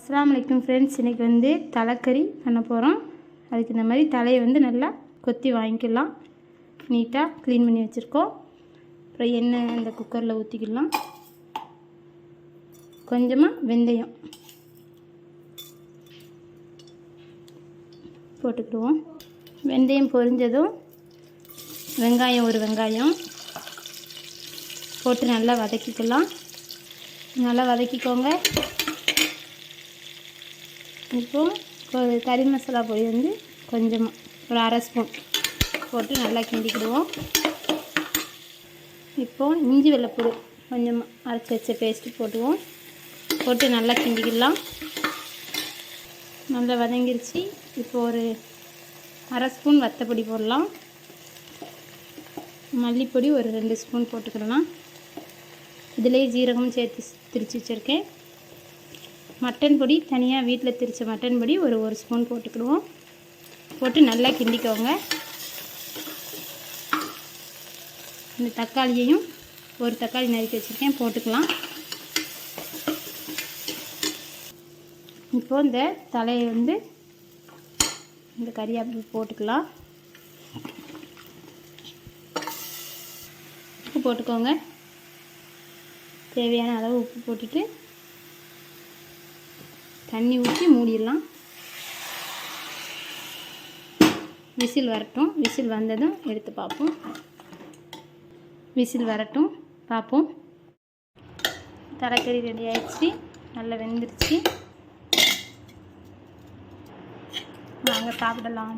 அஸ்ஸலாமு அலைக்கும் ஃப்ரெண்ட்ஸ். இன்றைக்கி வந்து தலைக்கறி பண்ண போகிறோம். அதுக்கு இந்த மாதிரி தலையை வந்து நல்லா கொத்தி வாங்கிக்கலாம். நீட்டாக க்ளீன் பண்ணி வச்சுருக்கோம். அப்புறம் எண்ணெய் இந்த குக்கரில் ஊற்றிக்கலாம். கொஞ்சமாக வெந்தயம் போட்டுக்கிடுவோம். வெந்தயம் பொரிஞ்சதும் வெங்காயம், ஒரு வெங்காயம் போட்டு நல்லா வதக்கிக்கலாம். நல்லா வதக்கிக்கோங்க. இப்போது கறி மசாலா பொடி வந்து கொஞ்சமாக ஒரு அரை ஸ்பூன் போட்டு நல்லா கிண்டிக்கிடுவோம். இப்போது இஞ்சி வெள்ளைப்பூடு கொஞ்சமாக அரைச்சி வச்ச பேஸ்ட்டு போட்டு நல்லா கிண்டிக்கலாம். நல்லா வதங்கிருச்சு. இப்போது ஒரு அரை ஸ்பூன் வத்தப்பொடி போடலாம். மல்லிப்பொடி ஒரு 2 ஸ்பூன் போட்டுக்கிடலாம். இதிலே ஜீரகம் சேர்த்து திரிச்சு வச்சுருக்கேன். மட்டன் பொடி தனியாக வீட்டில் திரித்த மட்டன் பொடி ஒரு ஸ்பூன் போட்டுக்கிடுவோம். போட்டு நல்லா கிண்டிக்கோங்க. இந்த தக்காளியையும் ஒரு தக்காளி நறுக்கி வச்சுருக்கேன், போட்டுக்கலாம். இப்போது இந்த தலையை வந்து இந்த கறியாப்பில் போட்டுக்கலாம். உப்பு போட்டுக்கோங்க. தேவையான அளவு உப்பு போட்டுட்டு தண்ணி ஊற்றி மூடிடலாம். விசில் வரட்டும். விசில் வந்ததும் எடுத்து பார்ப்போம். விசில் வரட்டும், பார்ப்போம். தலைக்கறி ரெடி ஆகிடுச்சு, நல்லா வெந்துருச்சு. வாங்க சாப்பிடலாம்.